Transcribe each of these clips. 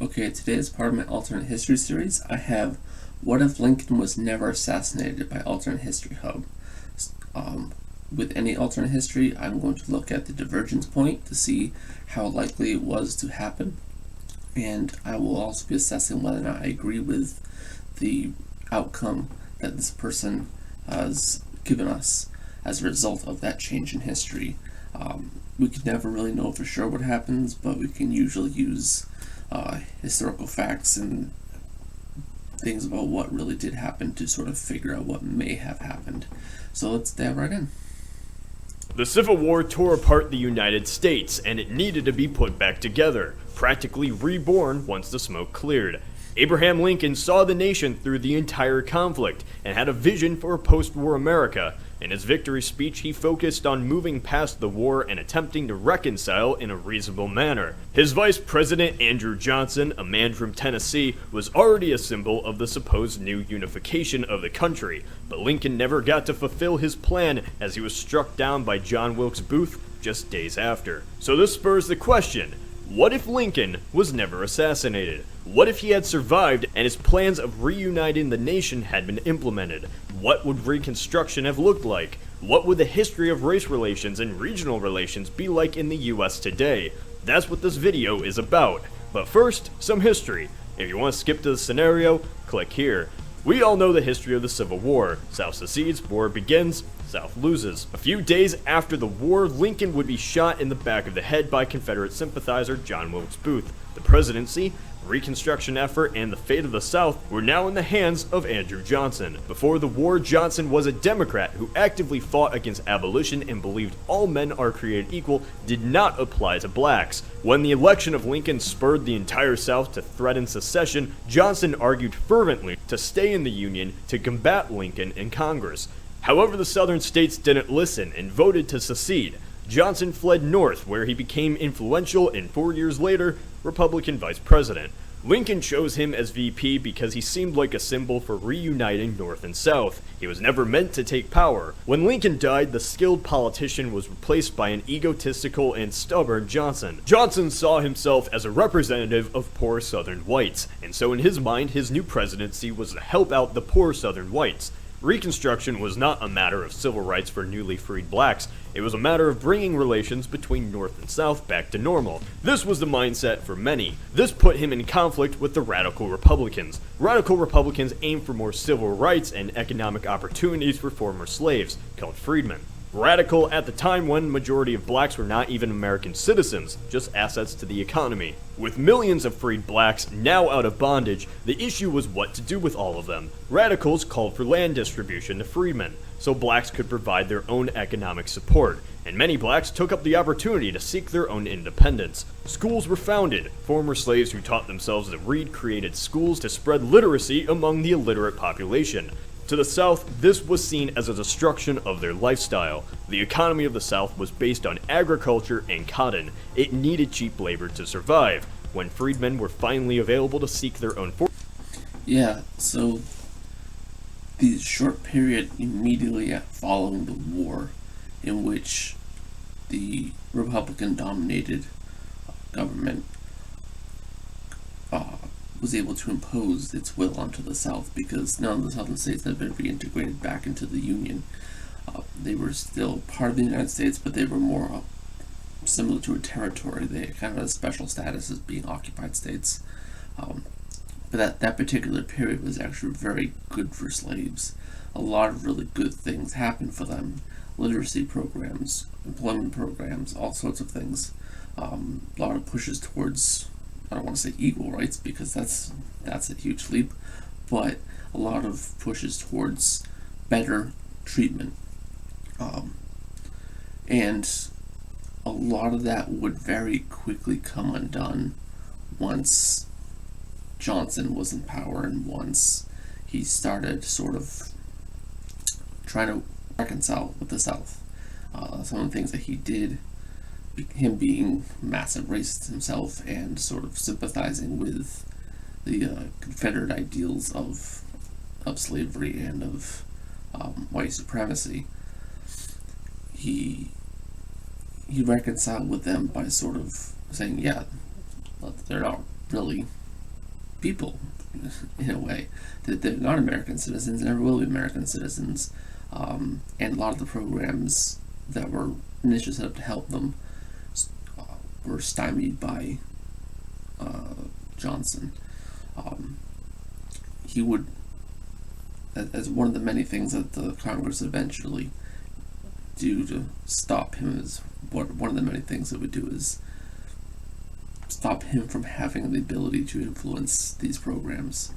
Okay, today as part of my alternate history series, I have What If Lincoln Was Never Assassinated by AlternateHistoryHub. With any alternate history, I'm going to look at the divergence point to see how likely it was to happen, and I will also be assessing whether or not I agree with the outcome that this person has given us as a result of that change in history. We can never really know for sure what happens, but we can usually use historical facts and things about what really did happen to sort of figure out what may have happened. So let's dive right in. The Civil War tore apart the United States, and it needed to be put back together, practically reborn once the smoke cleared. Abraham Lincoln saw the nation through the entire conflict and had a vision for a post-war America. In his victory speech, he focused on moving past the war and attempting to reconcile in a reasonable manner. His vice president, Andrew Johnson, a man from Tennessee, was already a symbol of the supposed new unification of the country, but Lincoln never got to fulfill his plan as he was struck down by John Wilkes Booth just days after. So this spurs the question: what if Lincoln was never assassinated? What if he had survived and his plans of reuniting the nation had been implemented? What would Reconstruction have looked like? What would the history of race relations and regional relations be like in the US today? That's what this video is about. But first, some history. If you want to skip to the scenario, click here. We all know the history of the Civil War. South secedes, war begins, South loses. A few days after the war, Lincoln would be shot in the back of the head by Confederate sympathizer John Wilkes Booth. The presidency, Reconstruction effort, and the fate of the South were now in the hands of Andrew Johnson. Before the war, Johnson was a Democrat who actively fought against abolition and believed all men are created equal did not apply to blacks. When the election of Lincoln spurred the entire South to threaten secession, Johnson argued fervently to stay in the Union to combat Lincoln in Congress. However, the southern states didn't listen and voted to secede. Johnson fled north, where he became influential and 4 years later, Republican vice president. Lincoln chose him as VP because he seemed like a symbol for reuniting North and South. He was never meant to take power. When Lincoln died, the skilled politician was replaced by an egotistical and stubborn Johnson. Johnson saw himself as a representative of poor Southern whites, and so in his mind, his new presidency was to help out the poor Southern whites. Reconstruction was not a matter of civil rights for newly freed blacks. It was a matter of bringing relations between North and South back to normal. This was the mindset for many. This put him in conflict with the Radical Republicans. Radical Republicans aimed for more civil rights and economic opportunities for former slaves, called freedmen. Radical at the time when majority of blacks were not even American citizens, just assets to the economy. With millions of freed blacks now out of bondage, the issue was what to do with all of them. Radicals called for land distribution to freedmen, so blacks could provide their own economic support, and many blacks took up the opportunity to seek their own independence. Schools were founded. Former slaves who taught themselves to read created schools to spread literacy among the illiterate population. To the South, this was seen as a destruction of their lifestyle. The economy of the South was based on agriculture and cotton. It needed cheap labor to survive. When freedmen were finally available to seek their own fortune. Yeah, so the short period immediately following the war, in which the Republican-dominated government was able to impose its will onto the South, because none of the southern states had been reintegrated back into the Union. They were still part of the United States, but they were more similar to a territory. They kind of had a special status as being occupied states. But that particular period was actually very good for slaves. A lot of really good things happened for them. Literacy programs, employment programs, all sorts of things. A lot of pushes towards, I don't want to say equal rights, because that's a huge leap, but a lot of pushes towards better treatment. And a lot of that would very quickly come undone once Johnson was in power and once he started sort of trying to reconcile with the South. Some of the things that he did, him being massive racist himself and sort of sympathizing with the Confederate ideals of slavery and of white supremacy, he reconciled with them by sort of saying, yeah, they're not really people, in a way. They're not American citizens, never will be American citizens, and a lot of the programs that were initially set up to help them were stymied by Johnson. He would, as one of the many things that the Congress eventually do to stop him, is one of the many things it would do is stop him from having the ability to influence these programs.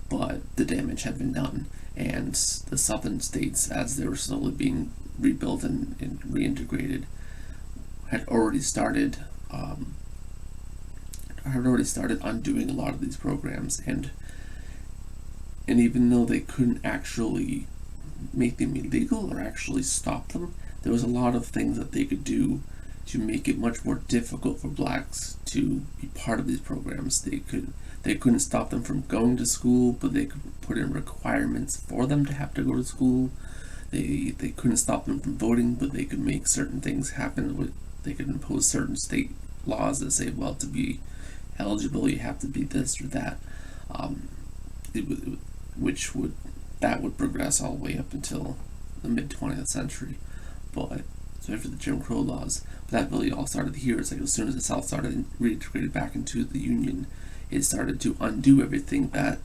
But the damage had been done, and the southern states, as they were slowly being rebuilt and reintegrated, had already started undoing a lot of these programs, and even though they couldn't actually make them illegal or actually stop them, there was a lot of things that they could do to make it much more difficult for blacks to be part of these programs. They couldn't stop them from going to school, but they could put in requirements for them to have to go to school. They couldn't stop them from voting, but they could make certain things happen. They could impose certain state laws that say, well, to be eligible, you have to be this or that. That would progress all the way up until the mid 20th century. But so after the Jim Crow laws, but that really all started here. It's like as soon as the South started reintegrated back into the Union, it started to undo everything that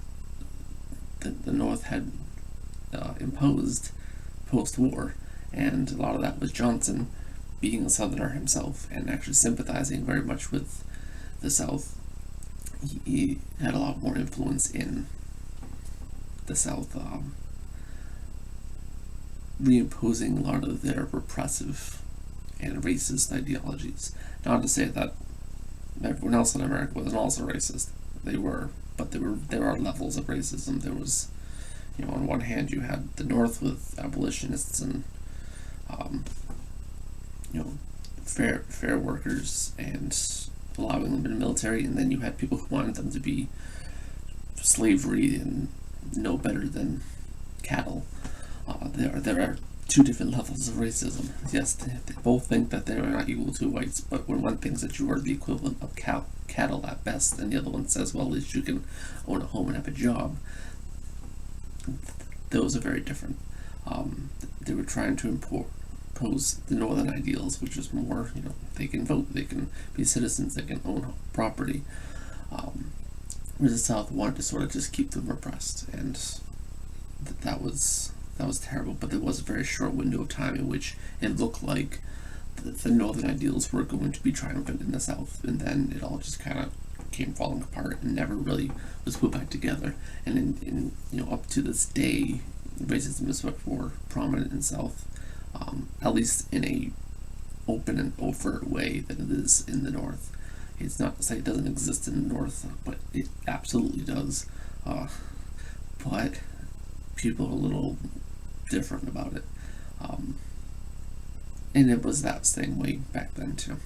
the North had imposed post-war, and a lot of that was Johnson being a Southerner himself and actually sympathizing very much with the South. He had a lot more influence in the South, reimposing a lot of their repressive and racist ideologies. Not to say that everyone else in America wasn't also racist. They were, but there are levels of racism. There was, on one hand you had the North with abolitionists and fair workers and allowing them in the military, and then you had people who wanted them to be slavery and no better than cattle. There are two different levels of racism. Yes, they both think that they are not equal to whites, but when one thinks that you are the equivalent of cattle at best, and the other one says, well, at least you can own a home and have a job, those are very different. They were trying to impose the northern ideals, which is more, they can vote, they can be citizens, they can own property. Whereas the South wanted to sort of just keep them repressed, and that was terrible. But there was a very short window of time in which it looked like the northern ideals were going to be triumphant in the South, and then it all just kind of came falling apart and never really was put back together. And in up to this day, racism is much more prominent in the South, at least in a open and overt way than it is in the North. It's not to say it doesn't exist in the North, but it absolutely does. But people are a little different about it. And it was that same way back then too.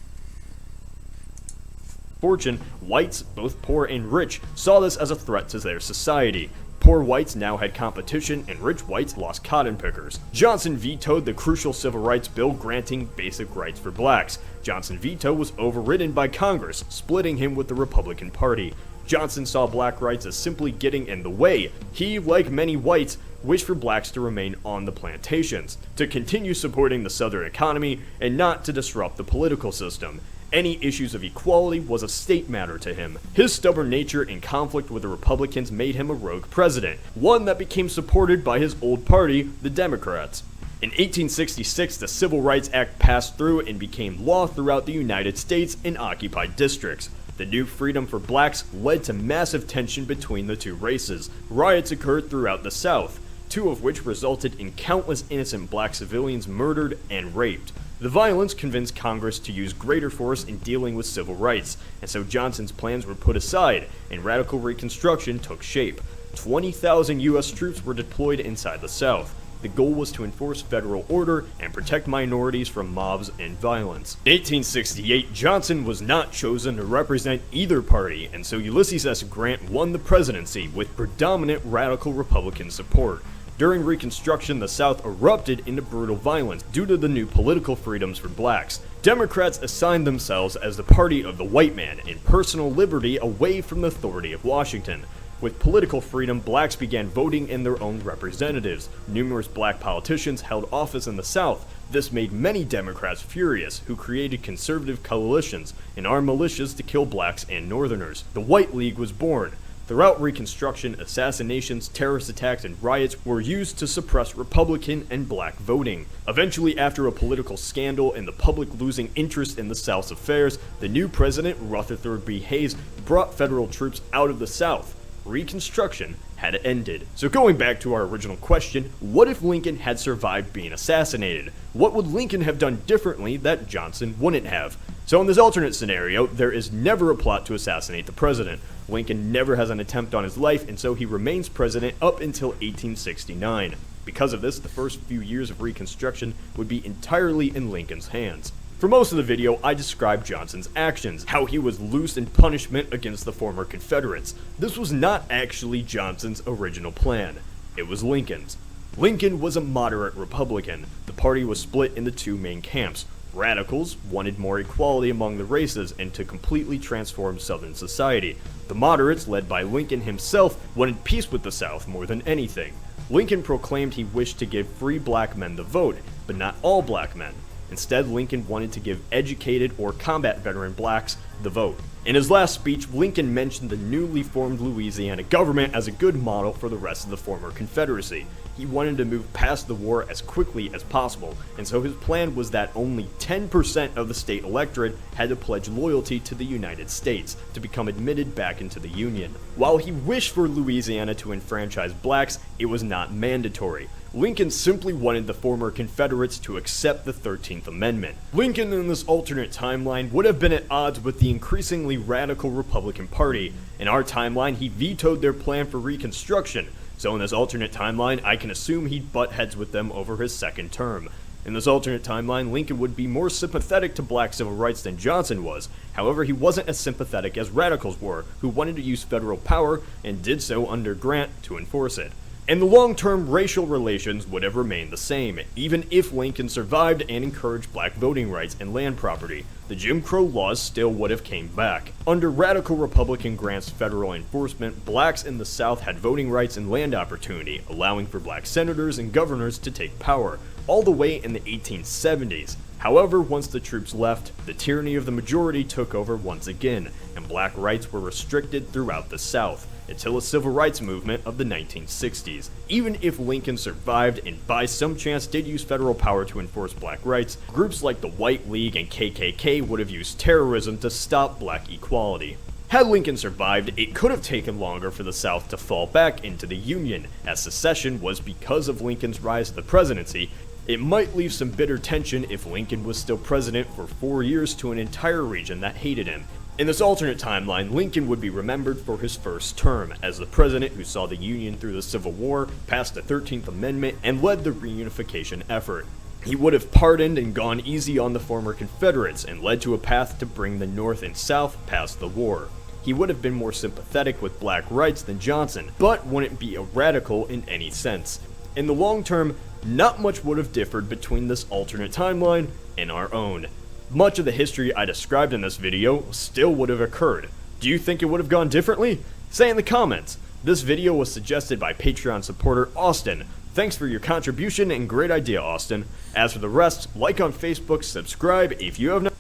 Fortune, whites, both poor and rich, saw this as a threat to their society. Poor whites now had competition, and rich whites lost cotton pickers. Johnson vetoed the crucial civil rights bill granting basic rights for blacks. Johnson's veto was overridden by Congress, splitting him with the Republican Party. Johnson saw black rights as simply getting in the way. He, like many whites, wished for blacks to remain on the plantations, to continue supporting the Southern economy, and not to disrupt the political system. Any issues of equality was a state matter to him. His stubborn nature in conflict with the Republicans made him a rogue president, one that became supported by his old party, the Democrats. In 1866, the Civil Rights Act passed through and became law throughout the United States in occupied districts. The new freedom for blacks led to massive tension between the two races. Riots occurred throughout the South, two of which resulted in countless innocent black civilians murdered and raped. The violence convinced Congress to use greater force in dealing with civil rights, and so Johnson's plans were put aside, and radical Reconstruction took shape. 20,000 U.S. troops were deployed inside the South. The goal was to enforce federal order and protect minorities from mobs and violence. In 1868, Johnson was not chosen to represent either party, and so Ulysses S. Grant won the presidency with predominant radical Republican support. During Reconstruction, the South erupted into brutal violence due to the new political freedoms for blacks. Democrats assigned themselves as the party of the white man and personal liberty away from the authority of Washington. With political freedom, blacks began voting in their own representatives. Numerous black politicians held office in the South. This made many Democrats furious, who created conservative coalitions and armed militias to kill blacks and Northerners. The White League was born. Throughout Reconstruction, assassinations, terrorist attacks, and riots were used to suppress Republican and black voting. Eventually, after a political scandal and the public losing interest in the South's affairs, the new president, Rutherford B. Hayes, brought federal troops out of the South. Reconstruction had ended. So going back to our original question, what if Lincoln had survived being assassinated? What would Lincoln have done differently that Johnson wouldn't have? So in this alternate scenario, there is never a plot to assassinate the president. Lincoln never has an attempt on his life, and so he remains president up until 1869. Because of this, the first few years of Reconstruction would be entirely in Lincoln's hands. For most of the video, I described Johnson's actions, how he was loose in punishment against the former Confederates. This was not actually Johnson's original plan. It was Lincoln's. Lincoln was a moderate Republican. The party was split into two main camps. Radicals wanted more equality among the races and to completely transform Southern society. The moderates, led by Lincoln himself, wanted peace with the South more than anything. Lincoln proclaimed he wished to give free black men the vote, but not all black men. Instead, Lincoln wanted to give educated or combat veteran blacks the vote. In his last speech, Lincoln mentioned the newly formed Louisiana government as a good model for the rest of the former Confederacy. He wanted to move past the war as quickly as possible, and so his plan was that only 10% of the state electorate had to pledge loyalty to the United States to become admitted back into the Union. While he wished for Louisiana to enfranchise blacks, it was not mandatory. Lincoln simply wanted the former Confederates to accept the 13th Amendment. Lincoln in this alternate timeline would have been at odds with the increasingly radical Republican Party. In our timeline, he vetoed their plan for Reconstruction, so in this alternate timeline, I can assume he'd butt heads with them over his second term. In this alternate timeline, Lincoln would be more sympathetic to black civil rights than Johnson was. However, he wasn't as sympathetic as radicals were, who wanted to use federal power and did so under Grant to enforce it. In the long-term, racial relations would have remained the same, even if Lincoln survived and encouraged black voting rights and land property. The Jim Crow laws still would have came back. Under radical Republican Grant's federal enforcement, blacks in the South had voting rights and land opportunity, allowing for black senators and governors to take power, all the way in the 1870s. However, once the troops left, the tyranny of the majority took over once again, and black rights were restricted throughout the South, until a civil rights movement of the 1960s. Even if Lincoln survived and by some chance did use federal power to enforce black rights, groups like the White League and KKK would have used terrorism to stop black equality. Had Lincoln survived, it could have taken longer for the South to fall back into the Union, as secession was because of Lincoln's rise to the presidency. It might leave some bitter tension if Lincoln was still president for 4 years to an entire region that hated him. In this alternate timeline, Lincoln would be remembered for his first term as the president who saw the Union through the Civil War, passed the 13th Amendment, and led the reunification effort. He would have pardoned and gone easy on the former Confederates and led to a path to bring the North and South past the war. He would have been more sympathetic with black rights than Johnson, but wouldn't be a radical in any sense. In the long term, not much would have differed between this alternate timeline and our own. Much of the history I described in this video still would have occurred. Do you think it would have gone differently? Say in the comments. This video was suggested by Patreon supporter Austin. Thanks for your contribution and great idea, Austin. As for the rest, like on Facebook, subscribe if you have not.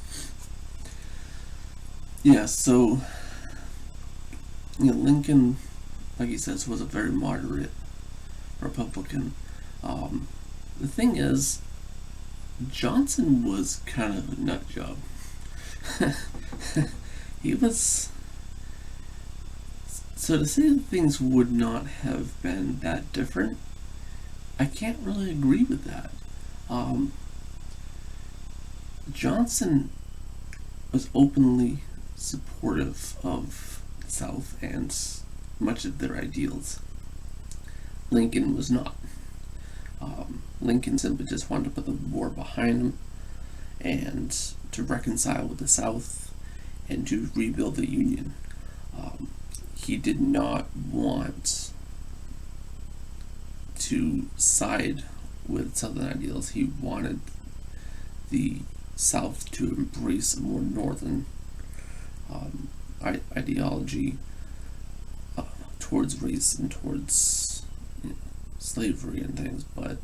Yeah, so Lincoln, like he says, was a very moderate Republican. The thing is, Johnson was kind of a nut job. He was... So to say that things would not have been that different, I can't really agree with that. Johnson was openly supportive of the South and much of their ideals. Lincoln was not. Lincoln simply just wanted to put the war behind him and to reconcile with the South and to rebuild the Union. He did not want to side with Southern ideals. He wanted the South to embrace a more Northern ideology towards race and towards slavery and things, but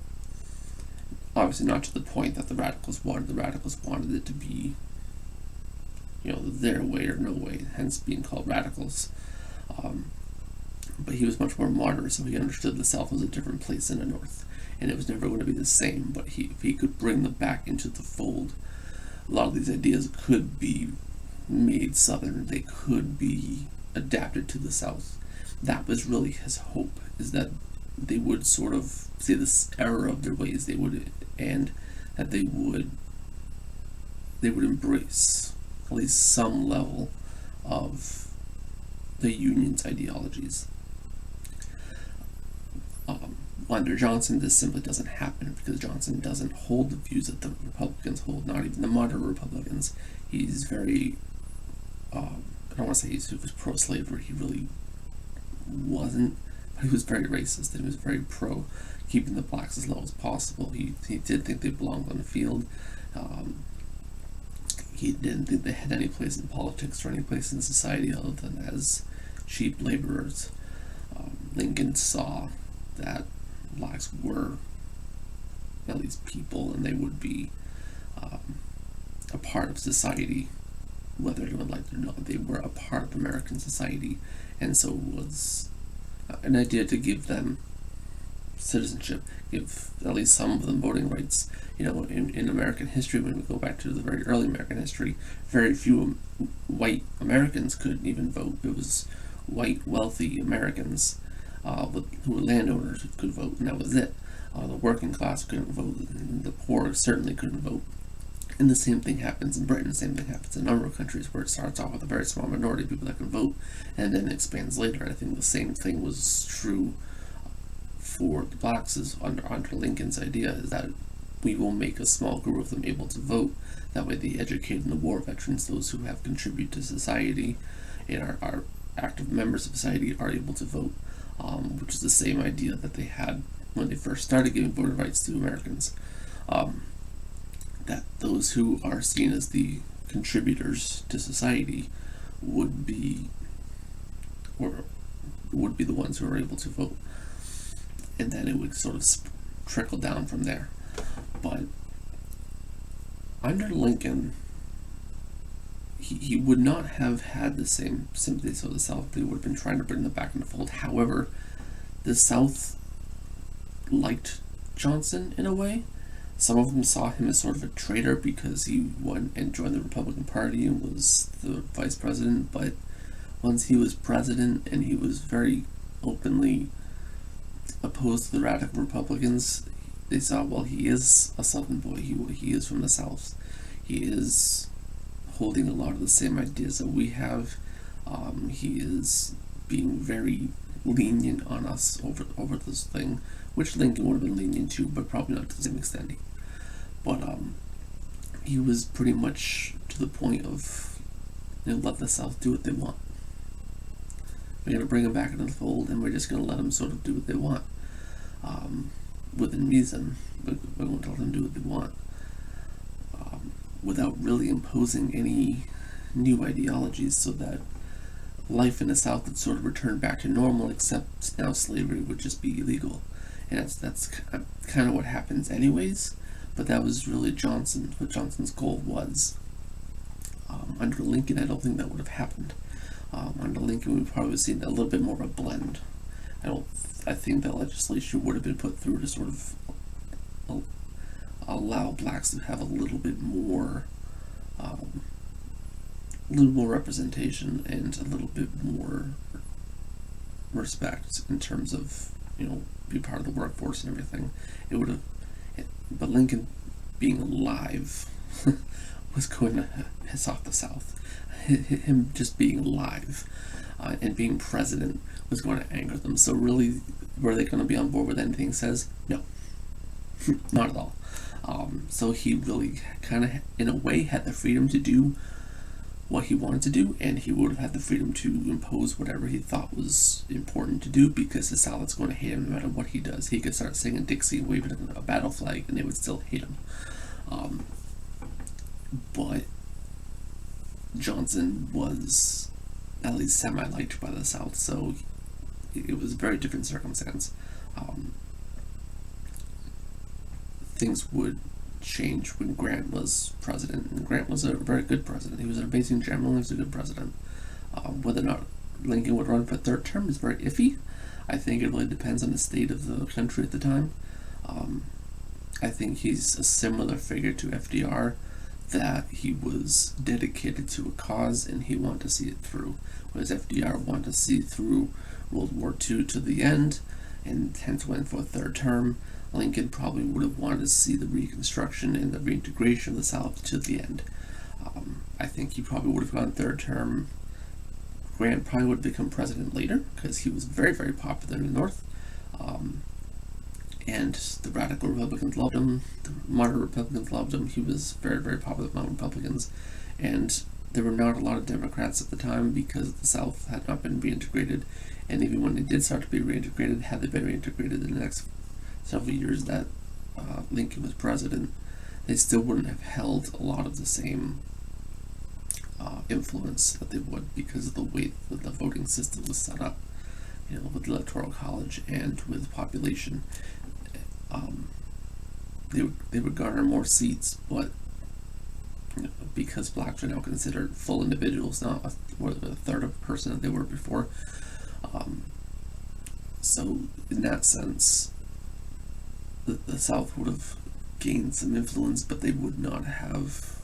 obviously not to the point that the radicals wanted. The radicals wanted it to be, their way or no way, hence being called radicals. But he was much more moderate, so he understood the South was a different place than the North, and it was never going to be the same. But if he could bring them back into the fold, a lot of these ideas could be made Southern. They could be adapted to the South. That was really his hope, is that they would sort of see this error of their ways, and that they would embrace at least some level of the Union's ideologies. Under Johnson, this simply doesn't happen, because Johnson doesn't hold the views that the Republicans hold, not even the moderate Republicans. He's very, I don't want to say he was pro-slavery, he really wasn't, but he was very racist, and he was very pro keeping the blacks as low as possible. He did think they belonged on the field. He didn't think they had any place in politics or any place in society other than as cheap laborers. Lincoln saw that blacks were at least people, and they would be a part of society, whether they would like it or not. They were a part of American society, and so it was an idea to give them citizenship, give at least some of them voting rights. In American history, when we go back to the very early American history, very few white Americans could even vote. It was white, wealthy Americans who were landowners who could vote, and that was it. The working class couldn't vote, and the poor certainly couldn't vote. And the same thing happens in Britain, the same thing happens in a number of countries, where it starts off with a very small minority of people that can vote, and then it expands later. I think the same thing was true for the blacks under Lincoln's idea, is that we will make a small group of them able to vote. That way the educated and the war veterans, those who have contributed to society and are active members of society, are able to vote, which is the same idea that they had when they first started giving voting rights to Americans. That those who are seen as the contributors to society would be the ones who are able to vote, and then it would sort of trickle down from there. But under Lincoln, he would not have had the same sympathies for the South. They would have been trying to bring them back in the fold. However, the South liked Johnson in a way. Some of them saw him as sort of a traitor because he went and joined the Republican Party and was the vice president. But once he was president, and he was very openly opposed to the radical Republicans, they saw, well, he is a Southern boy. He is from the South. He is holding a lot of the same ideas that we have. He is being very lenient on us over this thing, which Lincoln would have been lenient to, but probably not to the same extent. But he was pretty much to the point of, let the South do what they want. We're going to bring them back into the fold, and we're just going to let them sort of do what they want. Within reason, but we're going to let them do what they want, without really imposing any new ideologies, so that life in the South would sort of return back to normal, except now slavery would just be illegal. And that's kind of what happens anyways, but that was really what Johnson's goal was. Under Lincoln, I don't think that would have happened. Under Lincoln, we probably would have seen a little bit more of a blend. I think that legislation would have been put through to sort of allow blacks to have a little bit more representation and a little bit more respect in terms of, be part of the workforce and everything. But Lincoln being alive was going to piss off the South. Him just being alive and being president was going to anger them. So really, were they going to be on board with anything he says? No, not at all. So he really kind of, in a way, had the freedom to do what he wanted to do, and he would have had the freedom to impose whatever he thought was important to do, because the South is going to hate him no matter what he does. He could start singing Dixie and waving a battle flag, and they would still hate him. But Johnson was at least semi-liked by the South, so it was a very different circumstance. Things would change when Grant was president, and Grant was a very good president. He was an amazing general, he was a good president. Whether or not Lincoln would run for a third term is very iffy. I think it really depends on the state of the country at the time. I think he's a similar figure to FDR, that he was dedicated to a cause and he wanted to see it through, whereas FDR wanted to see through World War II to the end and hence went for a third term. Lincoln probably would have wanted to see the Reconstruction and the reintegration of the South to the end. I think he probably would have gone third term. Grant probably would have become president later because he was very, very popular in the North. And the radical Republicans loved him, the moderate Republicans loved him. He was very, very popular among Republicans. And there were not a lot of Democrats at the time because the South had not been reintegrated. And even when they did start to be reintegrated, had they been reintegrated in the next several years that Lincoln was president, they still wouldn't have held a lot of the same influence that they would because of the way that the voting system was set up, with the Electoral College and with population. They would garner more seats, but because blacks are now considered full individuals, not more than a third of a person that they were before. So in that sense, the South would have gained some influence, but they would not have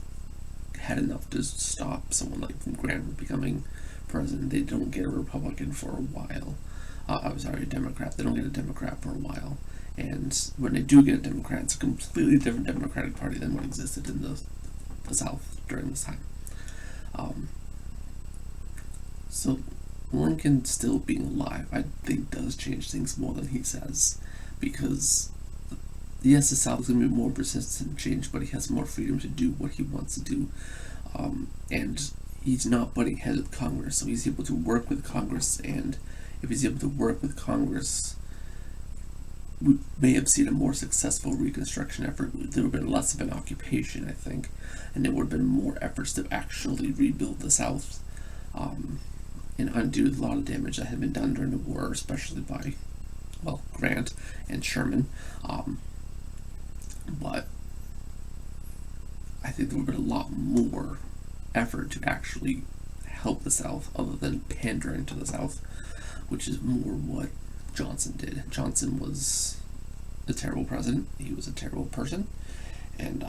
had enough to stop someone like Grant from becoming president. They don't get a Republican for a while. I'm sorry, a Democrat. They don't get a Democrat for a while. And when they do get a Democrat, it's a completely different Democratic Party than what existed in the South during this time. So Lincoln still being alive, I think, does change things more than he says, because yes, the South is going to be more persistent in change, but he has more freedom to do what he wants to do, and he's not butting heads with Congress, so he's able to work with Congress, and if he's able to work with Congress, we may have seen a more successful Reconstruction effort. There would have been less of an occupation, I think, and there would have been more efforts to actually rebuild the South, and undo a lot of damage that had been done during the war, especially by, Grant and Sherman. But I think there would have been a lot more effort to actually help the South other than pandering to the South, which is more what Johnson did. Johnson was a terrible president. He was a terrible person. And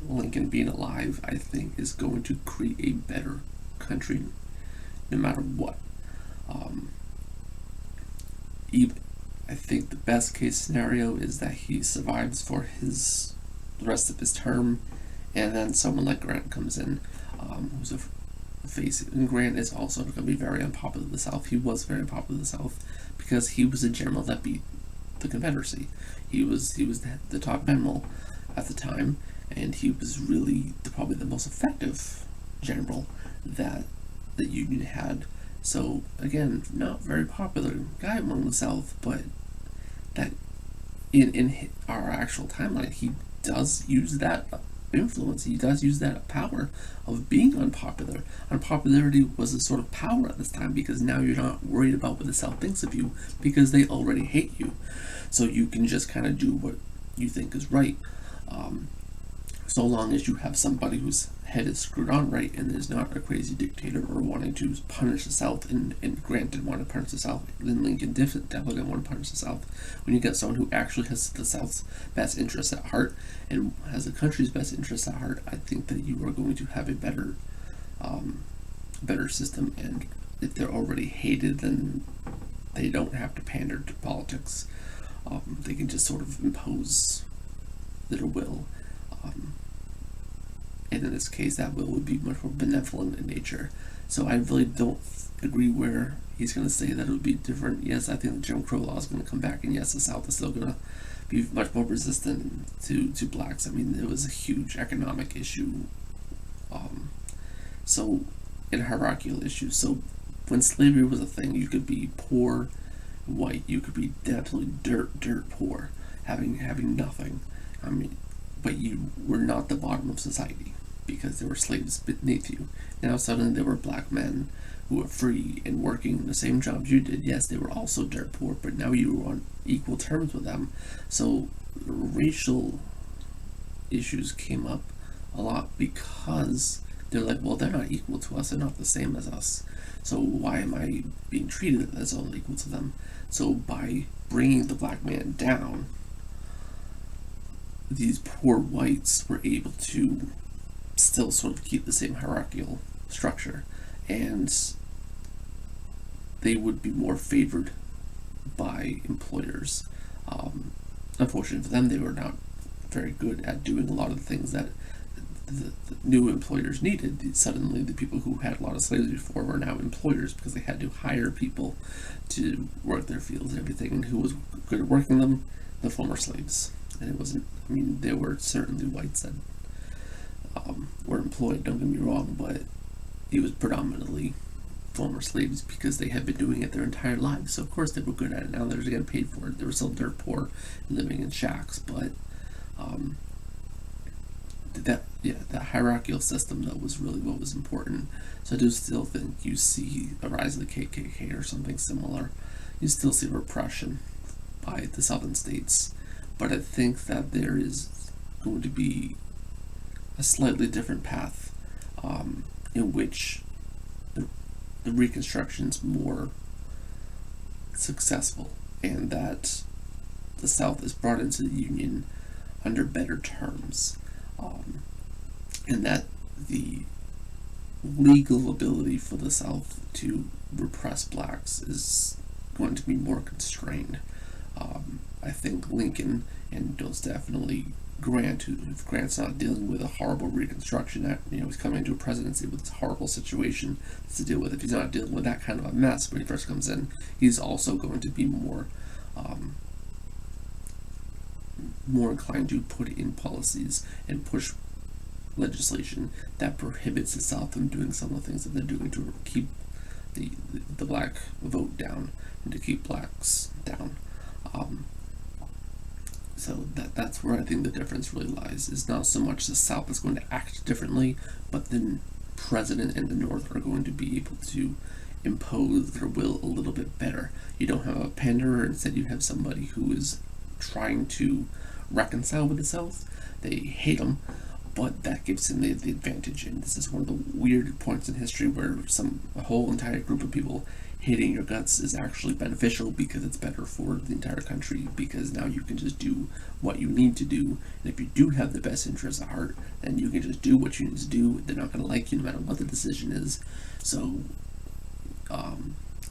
Lincoln being alive, I think, is going to create a better country no matter what. I think the best case scenario is that he survives for the rest of his term, and then someone like Grant comes in, who's a face. And Grant is also going to be very unpopular in the South. He was very unpopular in the South because he was a general that beat the Confederacy. He was the top general at the time, and he was really probably the most effective general that the Union had. So again, not very popular guy among the South, but that in our actual timeline, he does use that influence. He does use that power of being unpopular. Unpopularity was a sort of power at this time because now you're not worried about what the South thinks of you because they already hate you. So you can just kind of do what you think is right. So long as you have somebody whose head is screwed on right and there's not a crazy dictator or wanting to punish the South, and Grant didn't want to punish the South, then Lincoln definitely didn't want to punish the South. When you get someone who actually has the South's best interests at heart and has the country's best interests at heart, I think that you are going to have a better system, and if they're already hated, then they don't have to pander to politics. They can just sort of impose their will. And in this case, that will would be much more benevolent in nature. So I really don't agree where he's going to say that it would be different. Yes, I think the Jim Crow law is going to come back, and yes, the South is still going to be much more resistant to blacks. I mean, it was a huge economic issue. So, and hierarchical issue. So, when slavery was a thing, you could be poor, white. You could be definitely dirt poor, having nothing. I mean, but you were not the bottom of society because there were slaves beneath you. Now suddenly there were black men who were free and working the same jobs you did. Yes, they were also dirt poor, but now you were on equal terms with them. So racial issues came up a lot because they're like, well, they're not equal to us, they're not the same as us, so why am I being treated as unequal to them? So by bringing the black man down, these poor whites were able to still sort of keep the same hierarchical structure, and they would be more favored by employers. Unfortunately for them, they were not very good at doing a lot of the things that the new employers needed. Suddenly, the people who had a lot of slaves before were now employers because they had to hire people to work their fields and everything. And who was good at working them? The former slaves. And it wasn't, I mean, there were certainly whites that were employed, don't get me wrong, but it was predominantly former slaves because they had been doing it their entire lives. So, of course, they were good at it. Now they're getting paid for it. They were still dirt poor, living in shacks, but that hierarchical system, that was really what was important. So I do still think you see a rise of the KKK or something similar. You still see repression by the southern states, but I think that there is going to be a slightly different path in which the Reconstruction's more successful, and that the South is brought into the Union under better terms, and that the legal ability for the South to repress blacks is going to be more constrained. I think Lincoln, and most definitely Grant, if Grant's not dealing with a horrible Reconstruction, he's coming into a presidency with this horrible situation to deal with. If he's not dealing with that kind of a mess when he first comes in, he's also going to be more inclined to put in policies and push legislation that prohibits the South from doing some of the things that they're doing to keep the black vote down and to keep blacks down. So that's where I think the difference really lies. Is not so much the South is going to act differently, but the president and the North are going to be able to impose their will a little bit better. You don't have a panderer, instead you have somebody who is trying to reconcile with the South. They hate them, but that gives him the advantage. And this is one of the weird points in history where a whole entire group of people hating your guts is actually beneficial because it's better for the entire country, because now you can just do what you need to do, and if you do have the best interests at heart, then you can just do what you need to do. They're not going to like you no matter what the decision is, so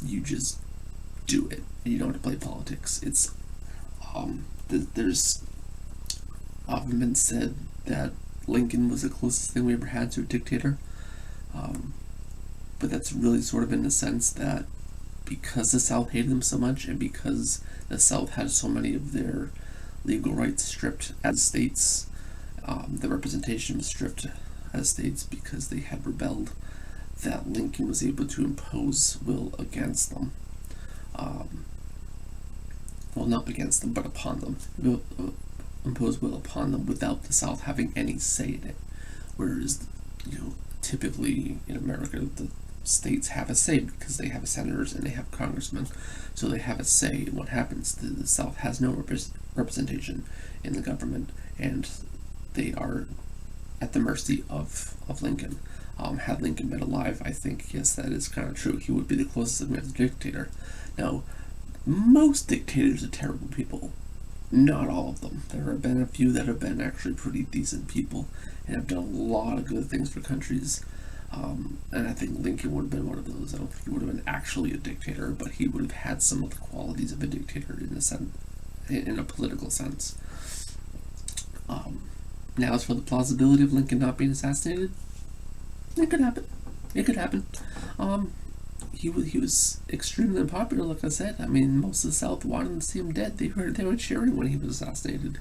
you just do it. You don't have to play politics. It's there's often been said that Lincoln was the closest thing we ever had to a dictator, but that's really sort of in the sense that because the South hated him so much, and because the South had so many of their legal rights stripped as states, the representation was stripped as states because they had rebelled, that Lincoln was able to impose will against them. Well, not against them, but upon them. Impose will upon them without the South having any say in it. Whereas, typically in America, the states have a say because they have senators and they have congressmen, so they have a say in what happens. The South has no representation in the government, and they are at the mercy of Lincoln. Had Lincoln been alive, I think, yes, that is kind of true. He would be the closest thing to a dictator. Now, most dictators are terrible people. Not all of them. There have been a few that have been actually pretty decent people and have done a lot of good things for countries. And I think Lincoln would have been one of those. I don't think he would have been actually a dictator, but he would have had some of the qualities of a dictator in a political sense. Now, as for the plausibility of Lincoln not being assassinated, it could happen. It could happen. He was extremely unpopular, like I said. I mean, most of the South wanted to see him dead. They were cheering when he was assassinated.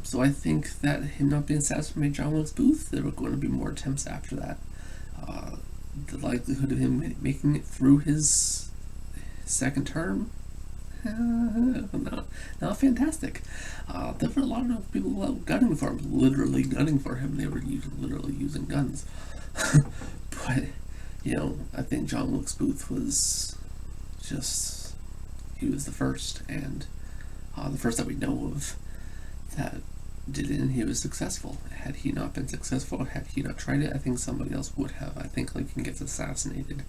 So I think that him not being assassinated made John Wilkes Booth. There were going to be more attempts after that. The likelihood of him making it through his second term, not fantastic. There were a lot of people gunning for him, literally gunning for him. They were literally using guns. But I think John Wilkes Booth was he was the first, and the first that we know of that did it, and he was successful. Had he not been successful, had he not tried it, I think somebody else would have. I think Lincoln gets assassinated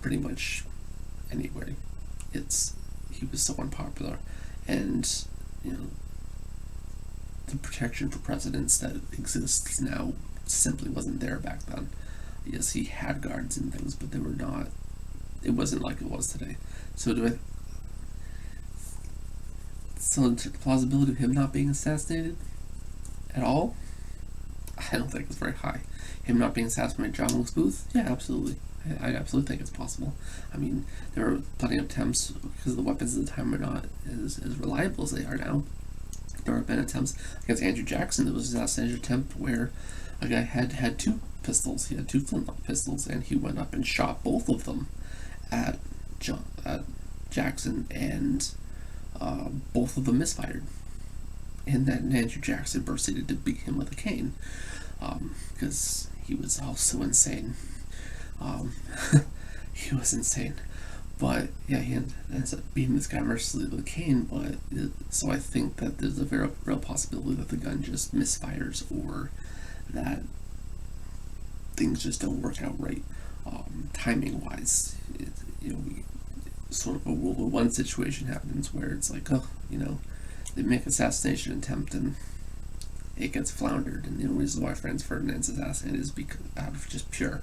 pretty much anyway. He was so unpopular, and the protection for presidents that exists now simply wasn't there back then. Yes, he had guards and things, but they were not. It wasn't like it was today. So the plausibility of him not being assassinated at all, I don't think it's very high. Him not being assassinated by John Wilkes Booth, yeah, absolutely. I absolutely think it's possible. I mean, there were plenty of attempts, because the weapons at the time were not as reliable as they are now. There have been attempts against Andrew Jackson. There was an assassination attempt where a guy had two pistols. He had two flintlock pistols, and he went up and shot both of them at Jackson, and both of them misfired. And then Andrew Jackson proceeded to beat him with a cane, because he was also insane. He was insane. But yeah, he ends up beating this guy mercilessly with a cane. So I think that there's a very real possibility that the gun just misfires, or that things just don't work out right, timing wise. Sort of a World War I situation happens where it's like, they make assassination attempt and it gets floundered, and the only reason why Franz Ferdinand's assassinated is because out of just pure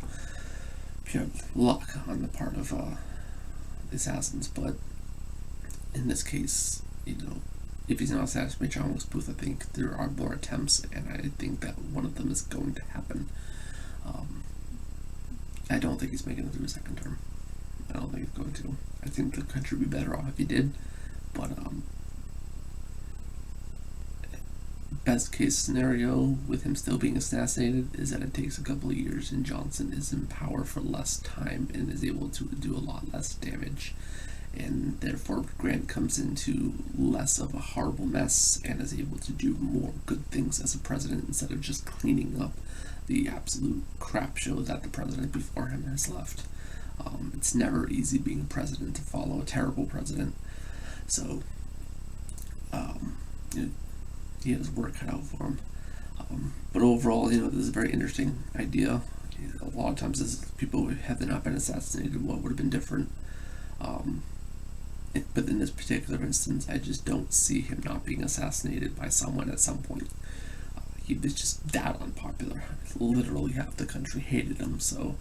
luck on the part of the assassins. But in this case, if he's not assassinated by John Wilkes Booth, I think there are more attempts, and I think that one of them is going to happen. I don't think he's making it through a second term. I don't think he's going to. I think the country would be better off if he did, but best case scenario with him still being assassinated is that it takes a couple of years and Johnson is in power for less time and is able to do a lot less damage, and therefore Grant comes into less of a horrible mess and is able to do more good things as a president instead of just cleaning up the absolute crap show that the president before him has left. It's never easy being a president, to follow a terrible president. So he has work cut out for him. But overall, this is a very interesting idea. A lot of times people, had they not been assassinated, what would have been different? But in this particular instance, I just don't see him not being assassinated by someone at some point. He was just that unpopular. Literally half the country hated him, so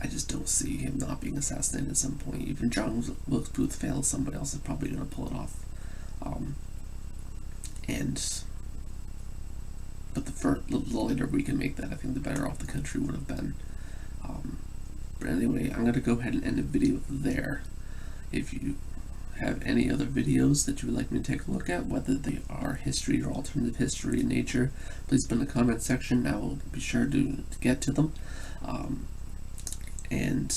I just don't see him not being assassinated at some point. Even John Wilkes Booth fails, somebody else is probably going to pull it off. But the later we can make that, I think the better off the country would have been. But anyway, I'm going to go ahead and end the video there. If you have any other videos that you would like me to take a look at, whether they are history or alternative history in nature, please put in the comment section. I will be sure to get to them. And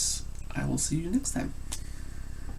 I will see you next time.